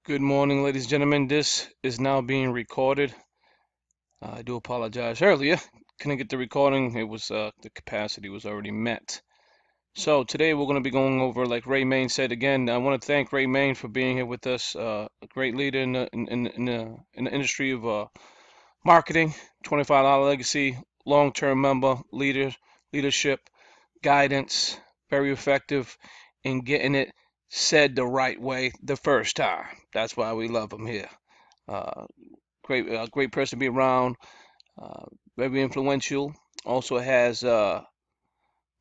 Good morning, ladies and gentlemen. This is now being recorded. I do apologize earlier. Couldn't get the recording. It was the capacity was already met. So today we're going to be going over, like Ray Main said again. I want to thank Ray Main for being here with us. A great leader in the industry of marketing. $25 legacy, long-term member, leadership, guidance. Very effective in getting it said the right way the first time. That's why we love him here. Uh, great person to be around. Uh, Very influential. Also has what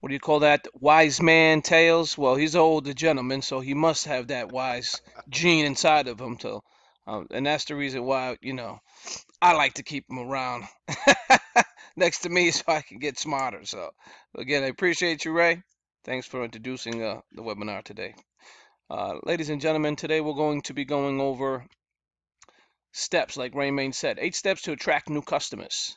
do you call that? Wise man tales. Well, he's an older gentleman, so he must have that wise gene inside of him. And that's the reason why I like to keep him around next to me so I can get smarter. So again, I appreciate you, Ray. Thanks for introducing the webinar today. Ladies and gentlemen, today we're going to be going over steps, like Raymane said, 8 steps to attract new customers.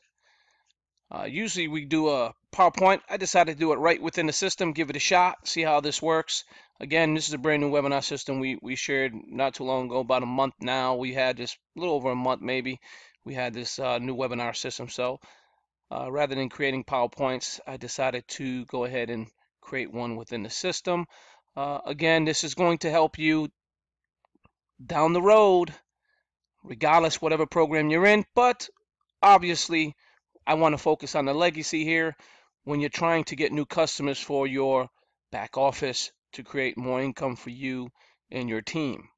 Usually we do a PowerPoint. I decided to do it right within the system, give it a shot, see how this works. Again, this is a brand new webinar system we shared not too long ago, about a month now. We had this, a little over a month maybe, we had this new webinar system. So rather than creating PowerPoints, I decided to go ahead and create one within the system. Again, this is going to help you down the road, regardless whatever program you're in, but obviously I want to focus on the legacy here when you're trying to get new customers for your back office to create more income for you and your team.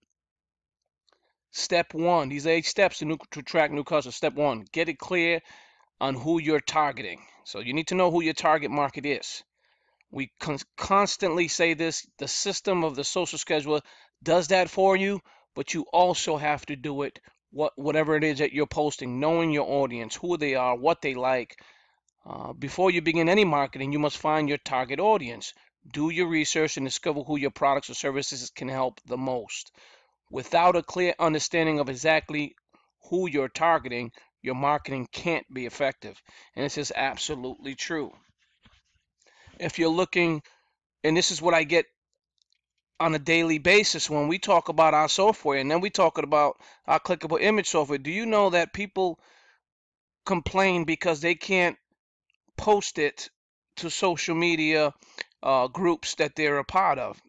Step one, these are 8 steps to attract new customers. Step one, get it clear on who you're targeting. So you need to know who your target market is. We constantly say this, the system of the social scheduler does that for you, but you also have to do it whatever it is that you're posting, knowing your audience, who they are, what they like. Before you begin any marketing, you must find your target audience. Do your research and discover who your products or services can help the most. Without a clear understanding of exactly who you're targeting, your marketing can't be effective. And this is absolutely true. If you're looking, and this is what I get on a daily basis when we talk about our software, and then we talk about our clickable image software. Do you know that people complain because they can't post it to social media groups that they're a part of?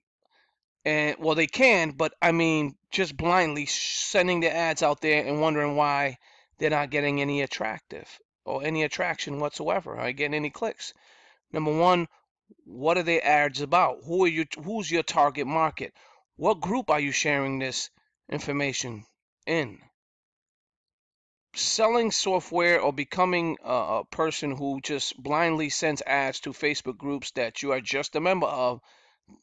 And well, they can, but I mean, just blindly sending the ads out there and wondering why they're not getting any attractive or any attraction whatsoever, or getting any clicks. Number one, what are the ads about? Who's your target market? What group are you sharing this information in? Selling software or becoming a person who just blindly sends ads to Facebook groups that you are just a member of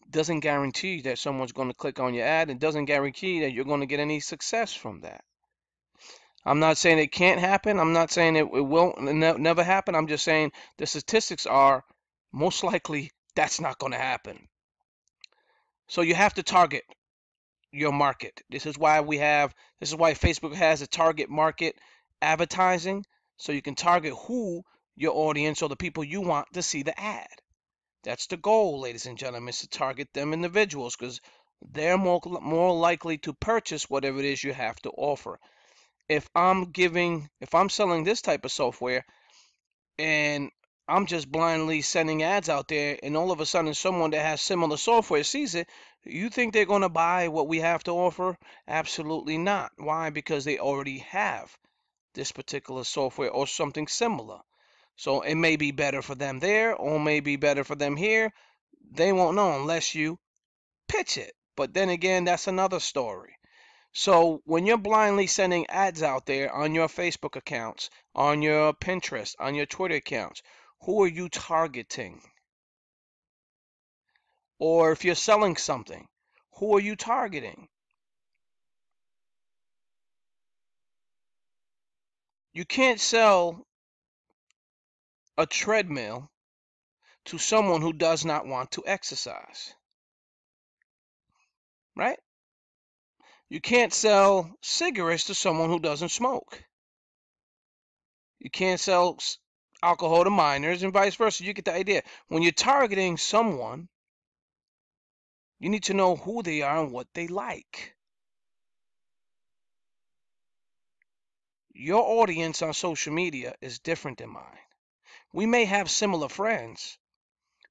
doesn't guarantee that someone's going to click on your ad, and doesn't guarantee that you're going to get any success from that. I'm not saying it can't happen. I'm not saying it won't never happen. I'm just saying the statistics are most likely that's not going to happen. So you have to target your market. This is why Facebook has a target market advertising, so you can target who your audience or the people you want to see the ad. That's the goal, ladies and gentlemen, is to target them individuals because they're more likely to purchase whatever it is you have to offer. If I'm selling this type of software and I'm just blindly sending ads out there, and all of a sudden someone that has similar software sees it, you think they're going to buy what we have to offer? Absolutely not. Why? Because they already have this particular software or something similar. So it may be better for them there or may be better for them here. They won't know unless you pitch it. But then again, that's another story. So when you're blindly sending ads out there on your Facebook accounts, on your Pinterest, on your Twitter accounts, who are you targeting? Or if you're selling something, who are you targeting? You can't sell a treadmill to someone who does not want to exercise, right? You can't sell cigarettes to someone who doesn't smoke. You can't sell alcohol to minors and vice versa. You get the idea. When you're targeting someone, you need to know who they are and what they like. Your audience on social media is different than mine. We may have similar friends,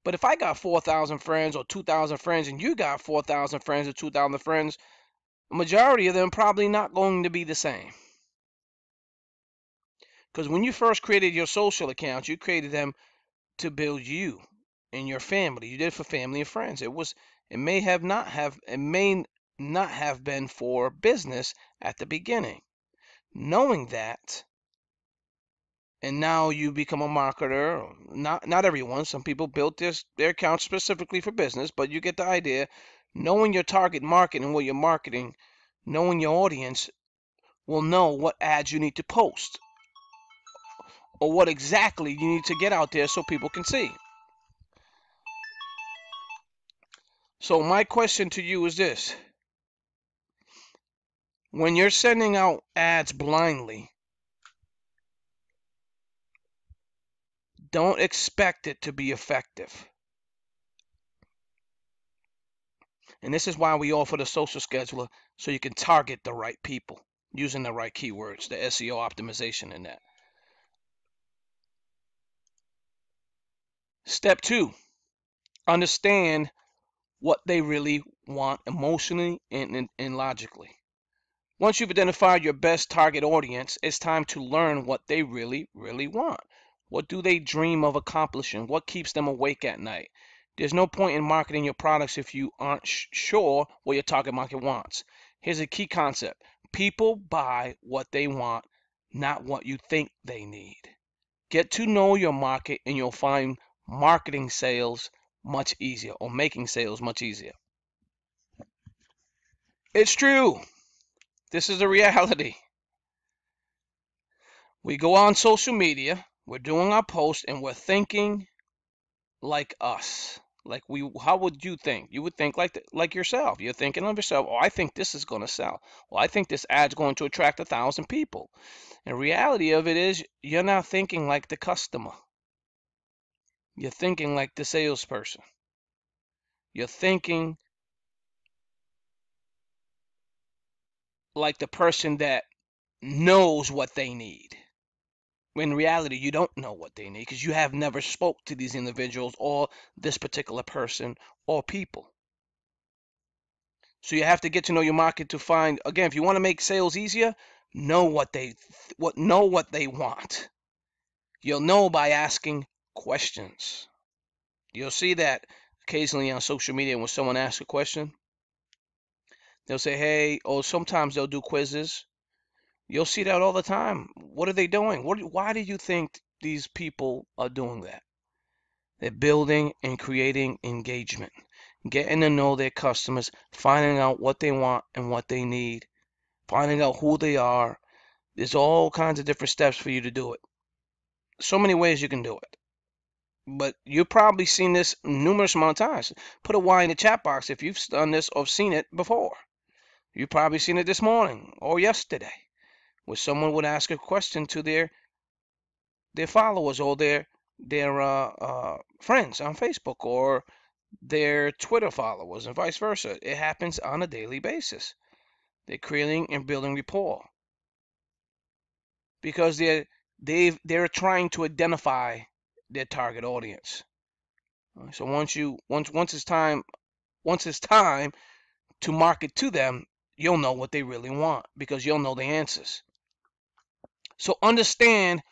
but if I got 4,000 friends or 2,000 friends and you got 4,000 friends or 2,000 friends, a majority of them probably not going to be the same. Because when you first created your social accounts, you created them to build you and your family. You did it for family and friends. It may not have been for business at the beginning. Knowing that, and now you become a marketer. Not everyone. Some people built their accounts specifically for business, but you get the idea. Knowing your target market and what you're marketing, knowing your audience will know what ads you need to post or what exactly you need to get out there so people can see. So my question to you is this: when you're sending out ads blindly, don't expect it to be effective. And this is why we offer the social scheduler, so you can target the right people using the right keywords, the SEO optimization in that. Step 2, understand what they really want emotionally and logically. Once you've identified your best target audience, it's time to learn what they really, really want. What do they dream of accomplishing? What keeps them awake at night? There's no point in marketing your products if you aren't sure what your target market wants. Here's a key concept: people buy what they want, not what you think they need. Get to know your market and you'll find marketing sales much easier, or making sales much easier. It's true. This is a reality. We go on social media, we're doing our posts, and we're thinking like us. How would you think? You would think like yourself. You're thinking of yourself. Oh, I think this is going to sell. Well, I think this ad's going to attract 1,000 people. And reality of it is, you're not thinking like the customer. You're thinking like the salesperson. You're thinking like the person that knows what they need. In reality, you don't know what they need because you have never spoke to these individuals or this particular person or people. So you have to get to know your market to find, again, if you want to make sales easier, know what they want. You'll know by asking questions. You'll see that occasionally on social media when someone asks a question, they'll say, hey, or sometimes they'll do quizzes. You'll see that all the time. What are they doing? Why do you think these people are doing that? They're building and creating engagement, getting to know their customers, finding out what they want and what they need, finding out who they are. There's all kinds of different steps for you to do it. So many ways you can do it. But you've probably seen this numerous amount of times. Put a Y in the chat box if you've done this or seen it before. You've probably seen it this morning or yesterday, where someone would ask a question to their followers or their friends on Facebook or their Twitter followers and vice versa. It happens on a daily basis. They're creating and building rapport because they're trying to identify their target audience. So once it's time to market to them, you'll know what they really want because you'll know the answers. So understand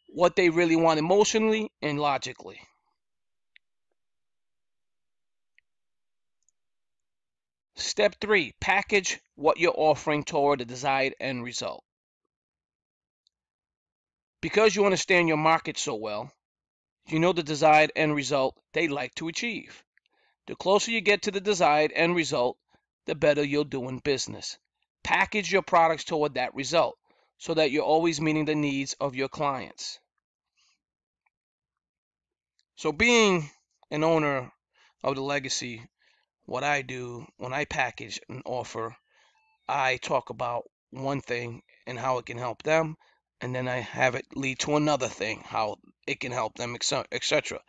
what they really want emotionally and logically. Step 3, package what you're offering toward the desired end result. Because you understand your market so well, you know the desired end result they like to achieve. The closer you get to the desired end result, the better you'll do in business. Package your products toward that result so that you're always meeting the needs of your clients. So being an owner of the legacy, what I do when I package an offer, I talk about one thing and how it can help them, and then I have it lead to another thing, how it can help them, etc.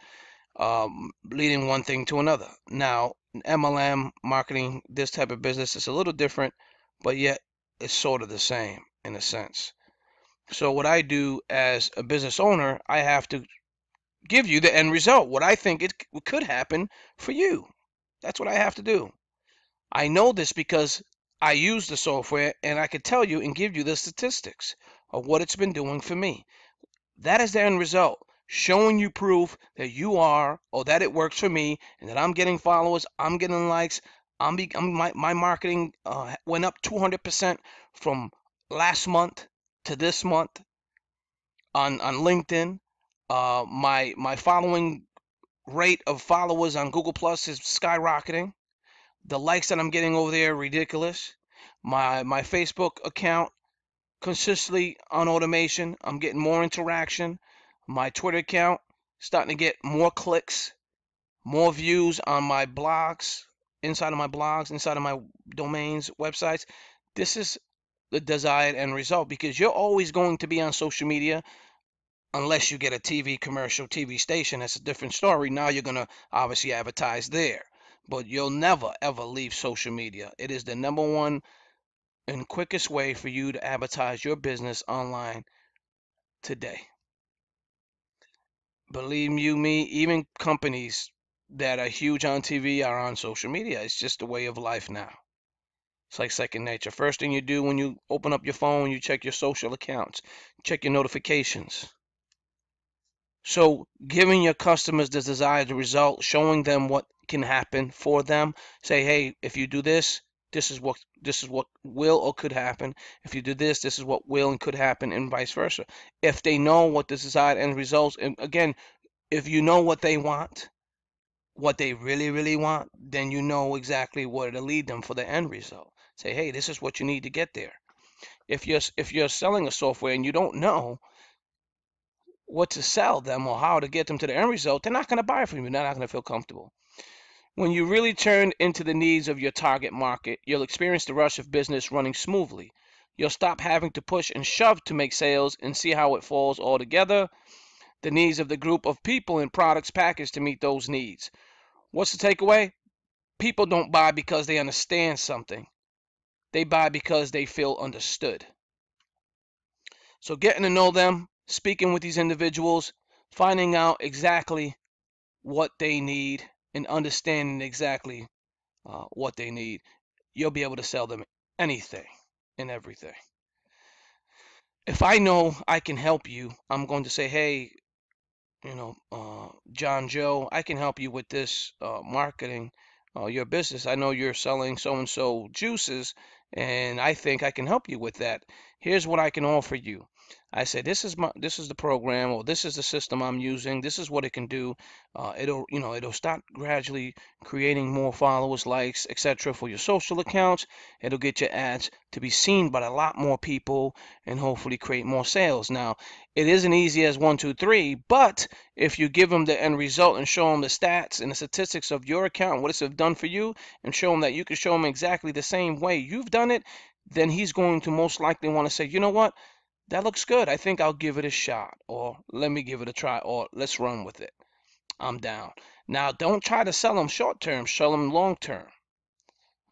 Leading one thing to another. Now, MLM marketing, this type of business is a little different, but yet it's sort of the same in a sense. So what I do as a business owner, I have to give you the end result, what I think it could happen for you. That's what I have to do. I know this because I use the software and I could tell you and give you the statistics of what it's been doing for me. That is the end result, showing you proof that you are, or that it works for me, and that I'm getting followers, I'm getting likes, my marketing went up 200% from last month to this month on LinkedIn. My following rate of followers on Google Plus is skyrocketing. The likes that I'm getting over there are ridiculous. My Facebook account consistently on automation. I'm getting more interaction. My Twitter account starting to get more clicks, more views on my blogs, inside of my domains, websites. This is the desired end result, because you're always going to be on social media unless you get a TV commercial, TV station. That's a different story. Now you're going to obviously advertise there. But you'll never ever leave social media. It is the number one and quickest way for you to advertise your business online today. Believe you me, even companies that are huge on TV are on social media. It's just a way of life now. It's like second nature. First thing you do when you open up your phone, you check your social accounts, check your notifications. So giving your customers the desired result, showing them what can happen for them. Say, hey, if you do this, this is what will or could happen. If you do this, this is what will and could happen, and vice versa. If they know what the desired end results, and again, if you know what they want, what they really, really want, then you know exactly where to lead them for the end result. Say, hey, this is what you need to get there. If you're selling a software and you don't know what to sell them or how to get them to the end result, they're not going to buy from you. They're not going to feel comfortable. When you really turn into the needs of your target market, you'll experience the rush of business running smoothly. You'll stop having to push and shove to make sales and see how it falls all together. The needs of the group of people and products packaged to meet those needs. What's the takeaway? People don't buy because they understand something. They buy because they feel understood. So getting to know them, speaking with these individuals, finding out exactly what they need and understanding exactly what they need, you'll be able to sell them anything and everything. If I know I can help you, I'm going to say, hey, John Joe, I can help you with this marketing your business. I know you're selling so and so juices, and I think I can help you with that. Here's what I can offer you. I said, this is the program, or this is the system I'm using. This is what it can do. It'll start gradually creating more followers, likes, etc. for your social accounts. It'll get your ads to be seen by a lot more people, and hopefully create more sales. Now, it isn't easy as one, two, three, but if you give them the end result and show them the stats and the statistics of your account, what it's done for you, and show them that you can show him exactly the same way you've done it, then he's going to most likely want to say, you know what, that looks good. I think I'll give it a shot, or let me give it a try, or let's run with it. I'm down. Now, don't try to sell him short term, sell him long term.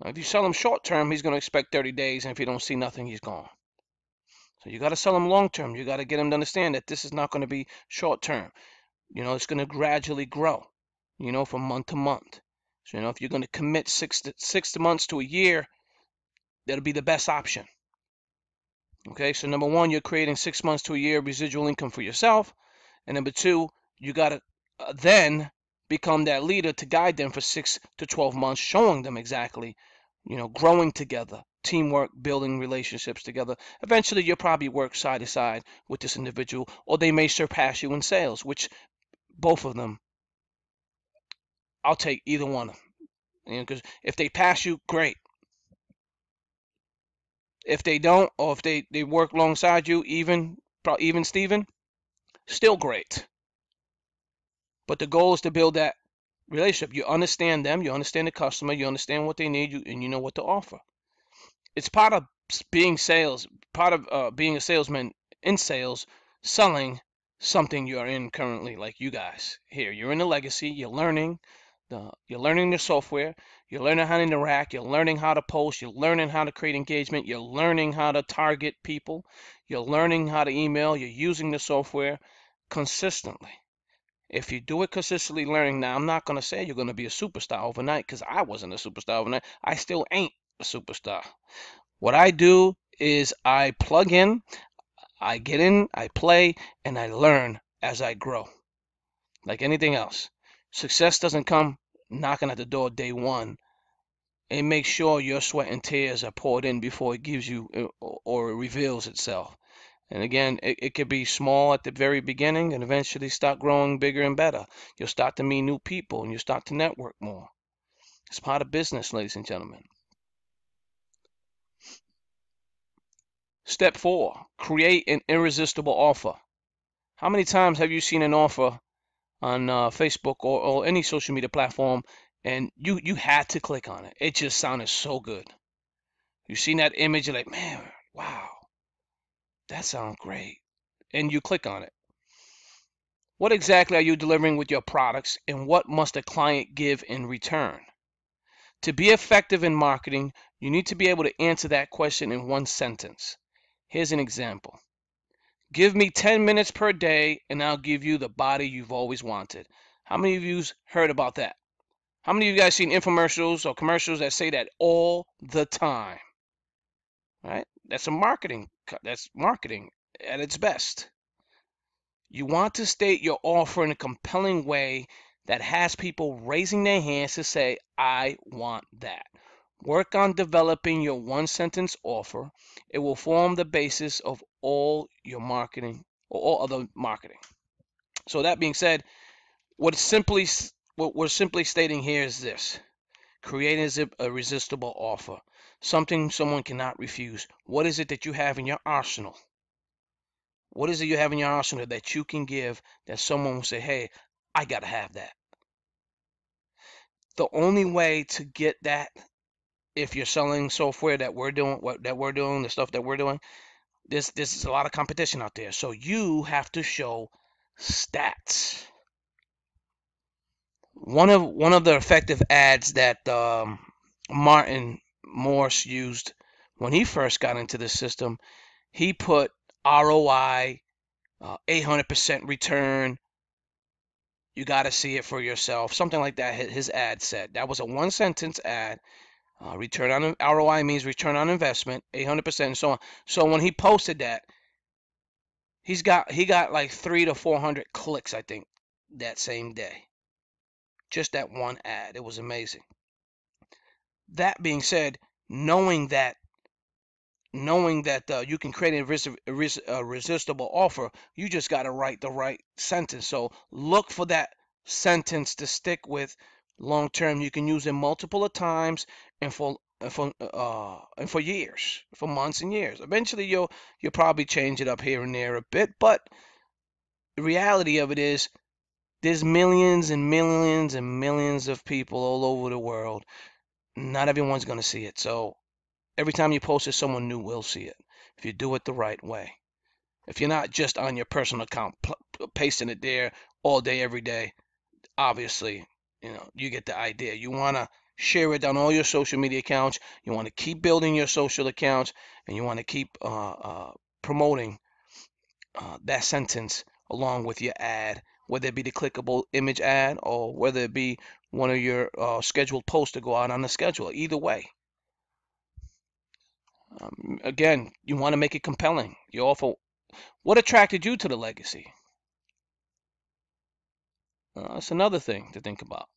If you sell him short term, he's going to expect 30 days, and if you don't see nothing, he's gone. So you got to sell him long term. You got to get him to understand that this is not going to be short term. It's going to gradually grow, from month to month. So, if you're going to commit six months to a year, that'll be the best option. Okay, so number one, you're creating 6 months to a year residual income for yourself. And number two, you got to then become that leader to guide them for 6 to 12 months, showing them exactly, growing together, teamwork, building relationships together. Eventually, you'll probably work side to side with this individual, or they may surpass you in sales, which both of them, I'll take either one. Because if they pass you, great. If they don't, or if they work alongside you, even Steven, still great. But the goal is to build that relationship. You understand them, you understand the customer, you understand what they need, and you know what to offer. It's part of being being a salesman in sales, selling something you're in currently, like you guys here. You're in the legacy. You're learning the software. You're learning how to interact. You're learning how to post. You're learning how to create engagement. You're learning how to target people. You're learning how to email. You're using the software consistently. If you do it consistently learning, now I'm not going to say you're going to be a superstar overnight because I wasn't a superstar overnight. I still ain't a superstar. What I do is I plug in, I get in, I play, and I learn as I grow. Like anything else. Success doesn't come knocking at the door day one. It makes sure your sweat and tears are poured in before it gives you or it reveals itself. And again, it could be small at the very beginning and eventually start growing bigger and better. You'll start to meet new people and you start to network more. It's part of business, ladies and gentlemen. Step 4, create an irresistible offer. How many times have you seen an offer on Facebook or any social media platform and you had to click on it? It just sounded so good. You've seen that image, you're like, man, wow, that sounds great. And you click on it. What exactly are you delivering with your products and what must a client give in return? To be effective in marketing, you need to be able to answer that question in one sentence. Here's an example. Give me 10 minutes per day and I'll give you the body you've always wanted. How many of you heard about that? How many of you guys seen infomercials or commercials that say that all the time? Right? That's marketing at its best. You want to state your offer in a compelling way that has people raising their hands to say, I want that. Work on developing your one sentence offer. It will form the basis of all your marketing or all other marketing. So that being said, what we're simply stating here is this. Create a resistible offer. Something someone cannot refuse. What is it that you have in your arsenal? What is it you have in your arsenal that you can give that someone will say, hey, I got to have that? The only way to get that, if you're selling software that we're doing, the stuff that we're doing, this is a lot of competition out there. So you have to show stats. One of the effective ads that Martin Morse used when he first got into the system, he put ROI, 800% return. You got to see it for yourself. Something like that. His ad said that was a one sentence ad. Return on ROI means return on investment, 800%, and so on. So when he posted that, he got like 300 to 400 clicks, I think, that same day. Just that one ad. It was amazing. That being said, knowing that you can create a resistible offer, you just got to write the right sentence. So look for that sentence to stick with long term. You can use it multiple times and for years, for months and years. Eventually, you'll probably change it up here and there a bit, but the reality of it is there's millions and millions and millions of people all over the world. Not everyone's going to see it. So every time you post it, someone new will see it if you do it the right way. If you're not just on your personal account pasting it there all day, every day, obviously, you get the idea. You want to share it on all your social media accounts. You want to keep building your social accounts, and you want to keep promoting that sentence along with your ad, whether it be the clickable image ad or whether it be one of your scheduled posts to go out on the schedule. Either way. Again, you want to make it compelling. You offer. What attracted you to the legacy? That's another thing to think about.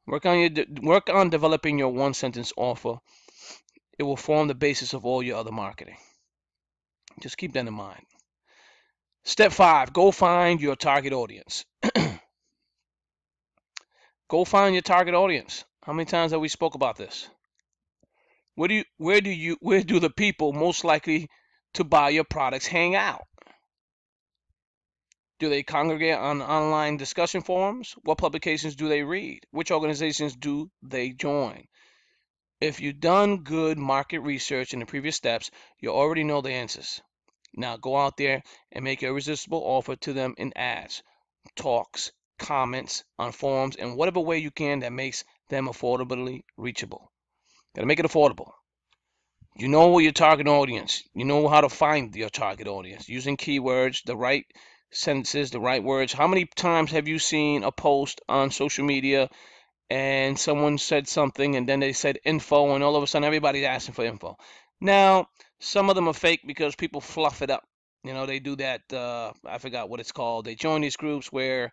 Work on developing your one sentence offer. It will form the basis of all your other marketing. Just keep that in mind. Step 5, go find your target audience. Go find your target audience. How many times have we spoke about this? Where do the people most likely to buy your products hang out? Do they congregate on online discussion forums? What publications do they read? Which organizations do they join? If you've done good market research in the previous steps, you already know the answers. Now go out there and make a irresistible offer to them in ads, talks, comments on forums, and whatever way you can that makes them affordably reachable. Got to make it affordable. You know your target audience. You know how to find your target audience using keywords, the right sentences, the right words. How many times have you seen a post on social media and someone said something and then they said info and all of a sudden everybody's asking for info? Now, some of them are fake because people fluff it up. You know, they do that, I forgot what it's called. They join these groups where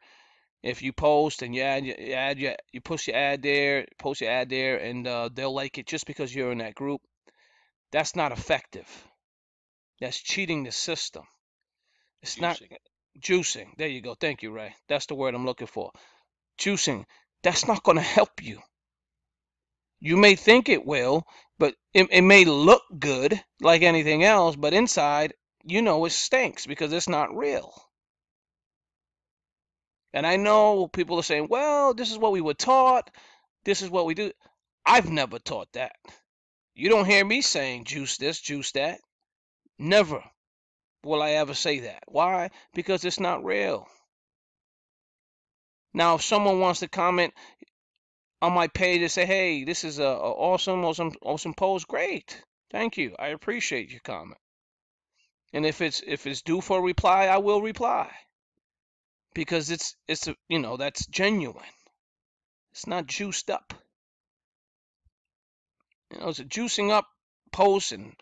if you post and you post your ad there, post your ad there, and they'll like it just because you're in that group. That's not effective. That's cheating the system. It's not Juicing. juicing. There you go. Thank you, Ray. That's the word I'm looking for. Juicing. That's not going to help you. You may think it will, but it may look good like anything else, but inside, you know it stinks because it's not real. And I know people are saying, well, this is what we were taught. This is what we do. I've never taught that. You don't hear me saying juice this, juice that. Never will I ever say that. Why? Because it's not real. Now, if someone wants to comment on my page and say, "Hey, this is a awesome post," great. Thank you. I appreciate your comment. And if it's due for a reply, I will reply because that's genuine. It's not juiced up. It's a juicing up post and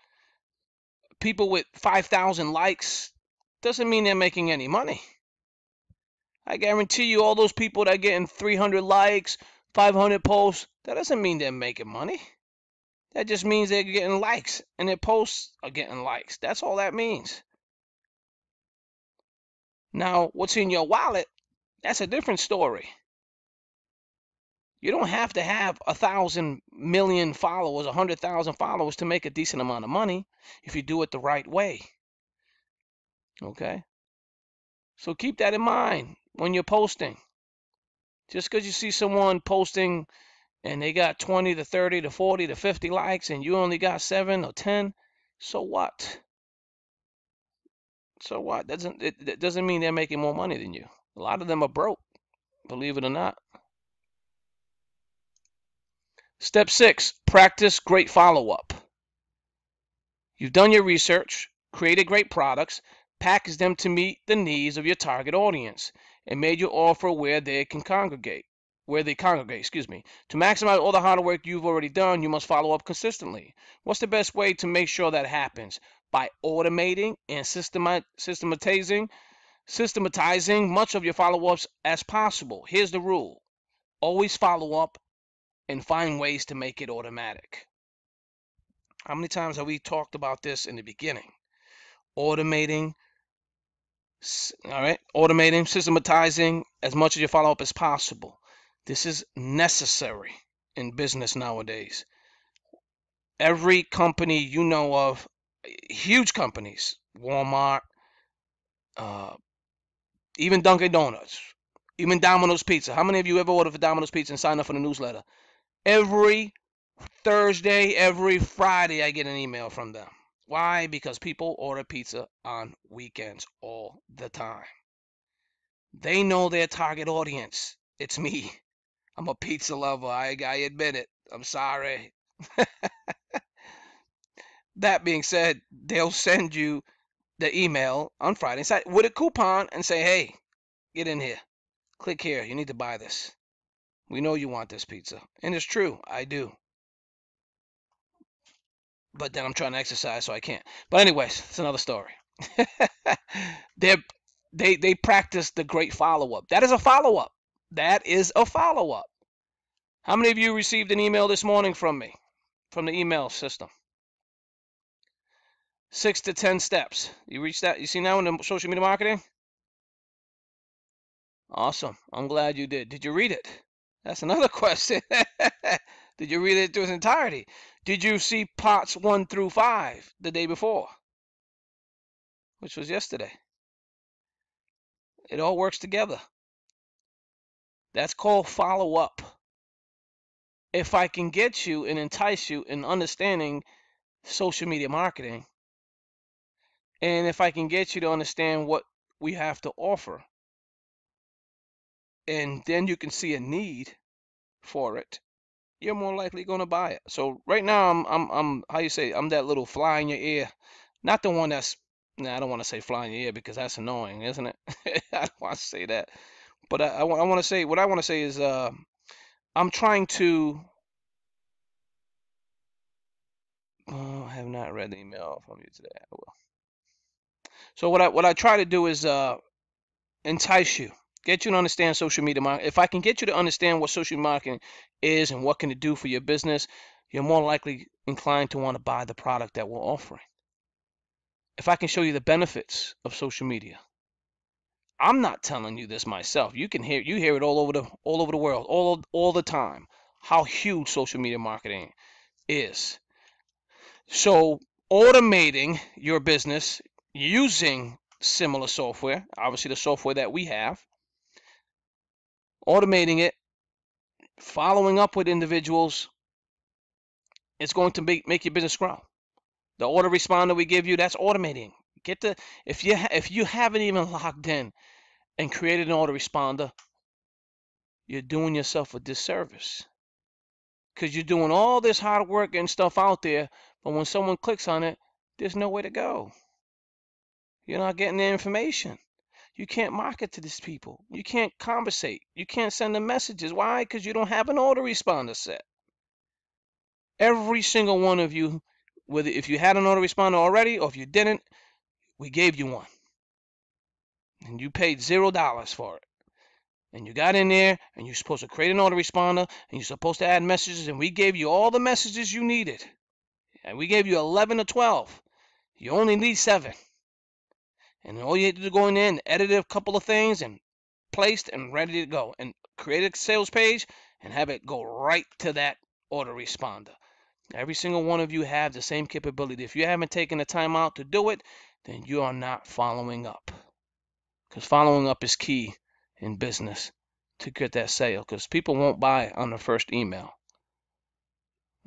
people with 5,000 likes doesn't mean they're making any money. I guarantee you, all those people that are getting 300 likes, 500 posts, that doesn't mean they're making money. That just means they're getting likes and their posts are getting likes. That's all that means. Now, what's in your wallet, that's a different story. You don't have to have 1,000,000,000 followers, 100,000 followers to make a decent amount of money if you do it the right way. Okay? So keep that in mind when you're posting. Just because you see someone posting and they got 20 to 30 to 40 to 50 likes and you only got 7 or 10, so what? So what? It doesn't mean they're making more money than you. A lot of them are broke, believe it or not. Step 6, practice great follow-up. You've done your research, created great products, packaged them to meet the needs of your target audience, and made your offer where they congregate. To maximize all the hard work you've already done, you must follow up consistently. What's the best way to make sure that happens? By automating and systematizing much of your follow-ups as possible. Here's the rule. Always follow up and find ways to make it automatic. How many times have we talked about this in the beginning? Automating, all right? Automating, systematizing as much of your follow-up as possible. This is necessary in business nowadays. Every company you know of, huge companies, Walmart, uh, even Dunkin' Donuts, even Domino's Pizza. How many of you ever ordered for Domino's Pizza and signed up for the newsletter? Every Thursday, every Friday, I get an email from them. Why? Because people order pizza on weekends all the time. They know their target audience. It's me. I'm a pizza lover. I admit it. I'm sorry. That being said, they'll send you the email on Friday with a coupon and say, hey, get in here. Click here. You need to buy this. We know you want this pizza. And it's true. I do. But then I'm trying to exercise, so I can't. But anyways, it's another story. they they practice the great follow-up. That is a follow-up. That is a follow-up. How many of you received an email this morning from me, from the email system? 6 to 10 steps. You reached that? You see now in the social media marketing? Awesome. I'm glad you did. Did you read it? That's another question. Did you read it to its entirety? Did you see parts 1 through 5 the day before, which was yesterday? It all works together. That's called follow up. If I can get you and entice you in understanding social media marketing, and if I can get you to understand what we have to offer, and then you can see a need for it, you're more likely going to buy it. So right now, I'm how you say, I'm that little fly in your ear, not the one that's. Nah, I don't want to say fly in your ear because that's annoying, isn't it? I don't want to say that, but I want to say what I want to say is I'm trying to. Oh, I have not read the email from you today. I will. So what I try to do is entice you, get you to understand social media marketing. If I can get you to understand what social marketing is and what can it do for your business, you're more likely inclined to want to buy the product that we're offering. If I can show you the benefits of social media, I'm not telling you this myself. You hear it all over the world, all the time. How huge social media marketing is. So automating your business using similar software, obviously the software that we have, automating it, following up with individuals, it's going to make your business grow. The autoresponder we give you, that's automating. Get the if you haven't even logged in and created an autoresponder, you're doing yourself a disservice because you're doing all this hard work and stuff out there, but when someone clicks on it, there's nowhere to go. You're not getting the information. You can't market to these people. You can't conversate. You can't send them messages. Why? Because you don't have an autoresponder set. Every single one of you, whether if you had an autoresponder already or if you didn't, we gave you one. And you paid $0 for it. And you got in there and you're supposed to create an autoresponder and you're supposed to add messages and we gave you all the messages you needed. And we gave you 11 or 12. You only need 7. And all you had to do is go in there and edit a couple of things and placed and ready to go. And create a sales page and have it go right to that autoresponder. Every single one of you have the same capability. If you haven't taken the time out to do it, then you are not following up. Because following up is key in business to get that sale. Because people won't buy on the first email.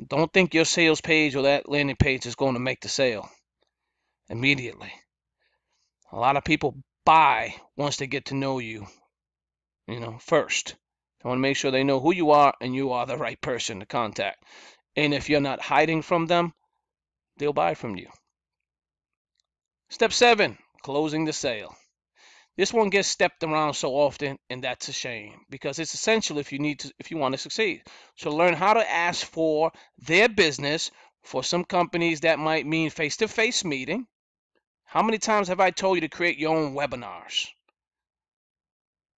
Don't think your sales page or that landing page is going to make the sale immediately. A lot of people buy once they get to know you, first. I want to make sure they know who you are and you are the right person to contact. And if you're not hiding from them, they'll buy from you. Step 7, closing the sale. This one gets stepped around so often, and that's a shame because it's essential if you want to succeed. So learn how to ask for their business. For some companies, that might mean face-to-face meeting. How many times have I told you to create your own webinars?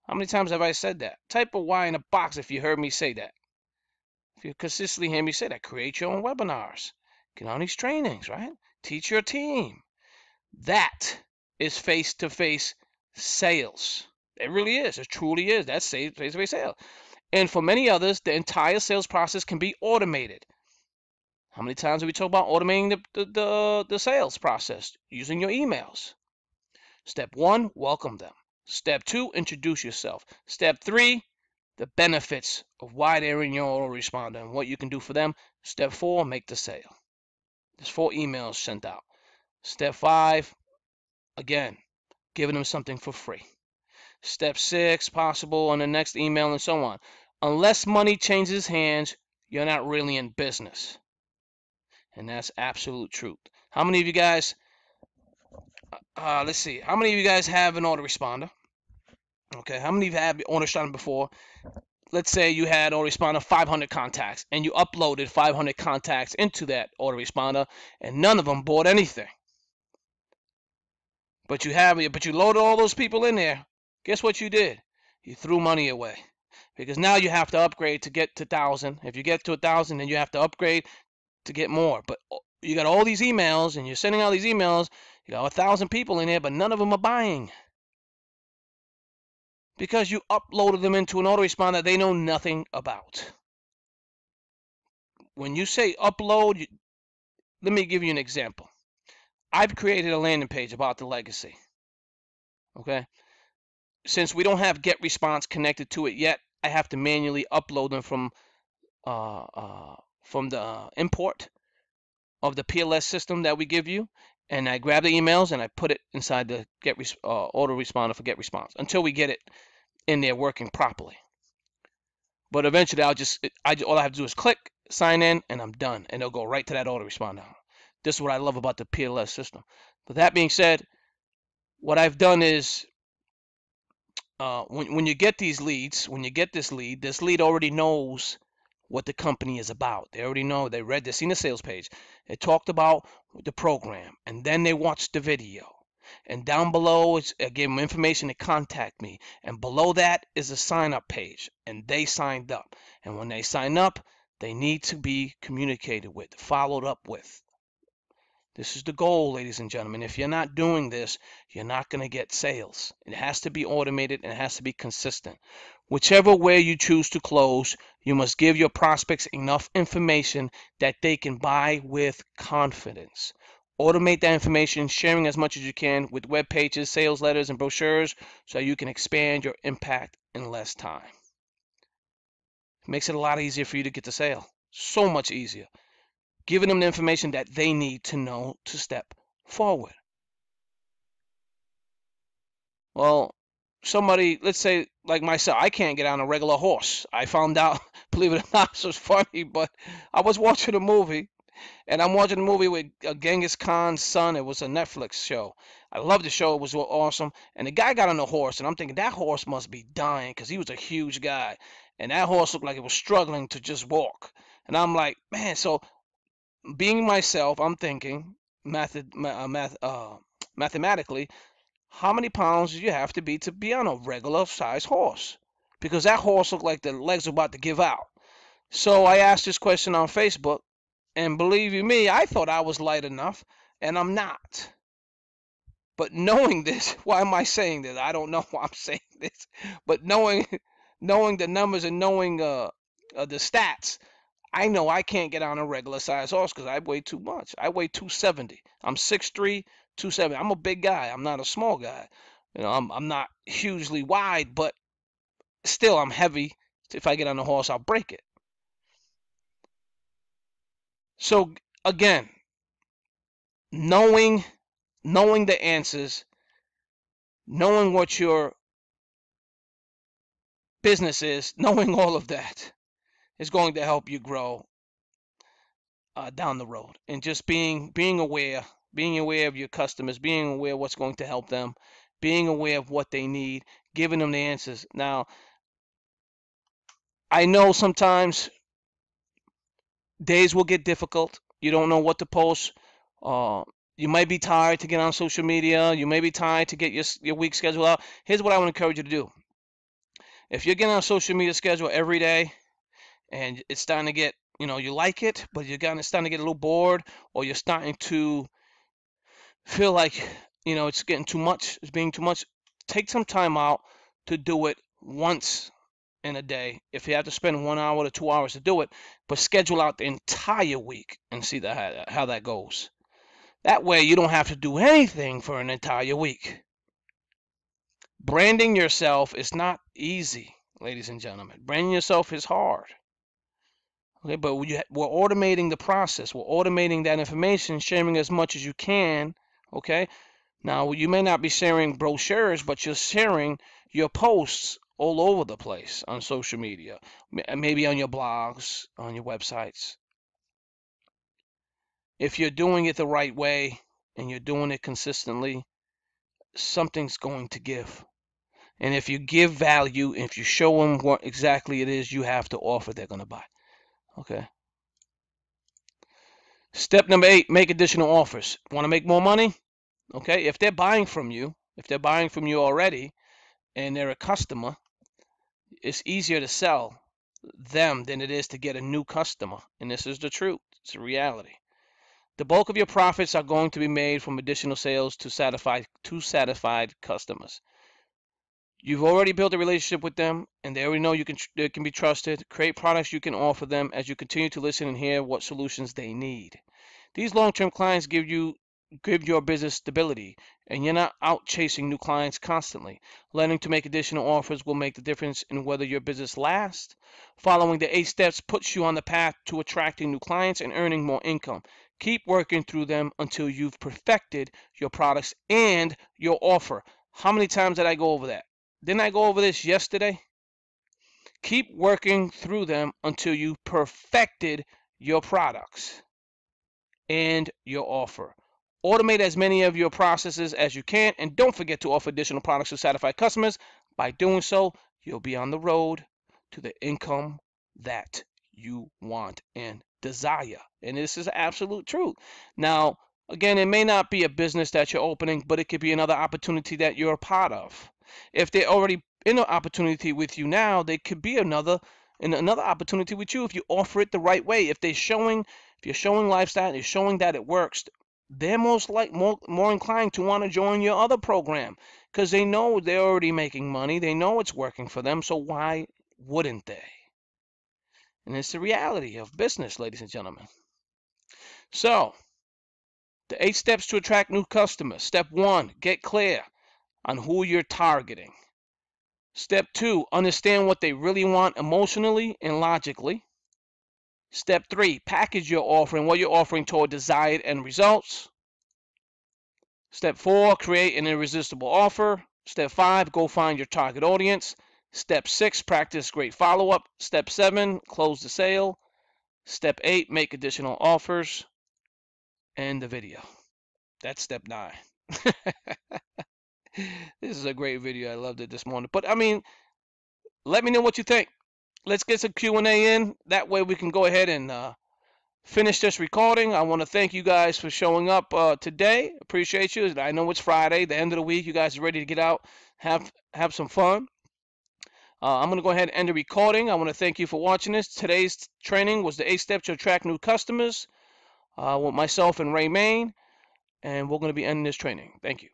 How many times have I said that? Type a Y in a box if you heard me say that. If you consistently hear me say that, create your own webinars. Get on these trainings, right? Teach your team. That is face-to-face sales. It really is. It truly is. That's face-to-face sales. And for many others, the entire sales process can be automated. How many times have we talked about automating the sales process using your emails? Step 1, welcome them. Step 2, introduce yourself. Step 3, the benefits of why they're in your autoresponder and what you can do for them. Step 4, make the sale. There's 4 emails sent out. Step 5, again, giving them something for free. Step 6, possible on the next email and so on. Unless money changes hands, you're not really in business. And that's absolute truth. How many of you guys, let's see, how many of you guys have an autoresponder? Okay, how many of you have autoresponder before? Let's say you had autoresponder 500 contacts and you uploaded 500 contacts into that autoresponder and none of them bought anything. But you loaded all those people in there. Guess what you did? You threw money away. Because now you have to upgrade to get to 1,000. If you get to 1,000, then you have to upgrade to get more. But you got all these emails and you're sending out these emails. You got 1,000 people in there, but none of them are buying. Because you uploaded them into an autoresponder they know nothing about. When you say upload, let me give you an example. I've created a landing page about the legacy. Okay? Since we don't have GetResponse connected to it yet, I have to manually upload them from the import of the PLS system that we give you, and I grab the emails and I put it inside the autoresponder for GetResponse until we get it in there working properly. But eventually, all I have to do is click, sign in, and I'm done, and it'll go right to that autoresponder. This is what I love about the PLS system. But that being said, what I've done is when you get these leads, when you get this lead already knows what the company is about. They already know. They read, they seen the sales page. It talked about the program, and then they watched the video. And down below, I gave them information to contact me. And below that is a sign up page, and they signed up. And when they sign up, they need to be communicated with, followed up with. This is the goal, ladies and gentlemen. If you're not doing this, you're not going to get sales. It has to be automated and it has to be consistent. Whichever way you choose to close, you must give your prospects enough information that they can buy with confidence. Automate that information, sharing as much as you can with web pages, sales letters, and brochures so you can expand your impact in less time. It makes it a lot easier for you to get the sale. So much easier. Giving them the information that they need to know to step forward. Well, somebody, let's say like myself, I can't get on a regular horse. I found out, believe it or not, this was funny, but I was watching a movie, and I'm watching a movie with Genghis Khan's son. It was a Netflix show. I loved the show. It was awesome. And the guy got on the horse, and I'm thinking that horse must be dying because he was a huge guy. And that horse looked like it was struggling to just walk. And I'm like, man, so being myself, I'm thinking mathematically, how many pounds do you have to be on a regular size horse? Because that horse looked like the legs were about to give out. So I asked this question on Facebook, and believe you me, I thought I was light enough, and I'm not. But knowing this, why am I saying this? I don't know why I'm saying this, but knowing the numbers and knowing the stats, I know I can't get on a regular size horse because I weigh too much. I weigh 270. I'm 6'3", 270. I'm a big guy. I'm not a small guy. You know, I'm not hugely wide, but still I'm heavy. If I get on a horse, I'll break it. So again, knowing the answers, knowing what your business is, knowing all of that is going to help you grow down the road. And just being aware of your customers, being aware of what's going to help them, being aware of what they need, giving them the answers. Now, I know sometimes days will get difficult. You don't know what to post. Uh, you might be tired to get on social media. You may be tired to get your week schedule out. Here's what I would encourage you to do. If you're getting on a social media schedule every day and it's starting to get, you like it, but starting to get a little bored, or you're starting to feel like, it's getting too much, it's being too much, take some time out to do it once in a day. If you have to spend 1 hour to 2 hours to do it, but schedule out the entire week and see how that goes. That way you don't have to do anything for an entire week. Branding yourself is not easy, ladies and gentlemen. Branding yourself is hard. Okay, but we're automating the process. We're automating that information, sharing as much as you can. Okay, now you may not be sharing brochures, but you're sharing your posts all over the place on social media, maybe on your blogs, on your websites. If you're doing it the right way and you're doing it consistently, something's going to give. And if you give value, if you show them what exactly it is you have to offer, they're going to buy. Okay. Step number 8, make additional offers. Want to make more money? Okay. If they're buying from you already and they're a customer, it's easier to sell them than it is to get a new customer. And this is the truth. It's a reality. The bulk of your profits are going to be made from additional sales to satisfied customers. You've already built a relationship with them, and they already know they can be trusted. Create products you can offer them as you continue to listen and hear what solutions they need. These long-term clients give your business stability, and you're not out chasing new clients constantly. Learning to make additional offers will make the difference in whether your business lasts. Following the 8 steps puts you on the path to attracting new clients and earning more income. Keep working through them until you've perfected your products and your offer. How many times did I go over that? Didn't I go over this yesterday? Keep working through them until you perfected your products and your offer. Automate as many of your processes as you can, and don't forget to offer additional products to satisfy customers. By doing so, you'll be on the road to the income that you want and desire. And this is absolute truth. Now, again, it may not be a business that you're opening, but it could be another opportunity that you're a part of. If they're already in an opportunity with you now, they could be another opportunity with you if you offer it the right way. If you're showing lifestyle and you're showing that it works, they're more inclined to want to join your other program because they know they're already making money. They know it's working for them. So why wouldn't they? And it's the reality of business, ladies and gentlemen. So, the 8 steps to attract new customers. Step 1, get clear on who you're targeting. Step 2, understand what they really want emotionally and logically. Step 3, package your offer and what you're offering toward desired end results. Step 4, create an irresistible offer. Step 5, go find your target audience. Step 6, practice great follow-up. Step 7, close the sale. Step 8, make additional offers. End the video. That's step 9. This is a great video. I loved it this morning. But I mean, let me know what you think. Let's get some Q&A in. That way we can go ahead and finish this recording. I want to thank you guys for showing up today. Appreciate you. I know it's Friday, the end of the week. You guys are ready to get out, have some fun. I'm going to go ahead and end the recording. I want to thank you for watching this. Today's training was the 8 steps to attract new customers with myself and Ray Main. And we're going to be ending this training. Thank you.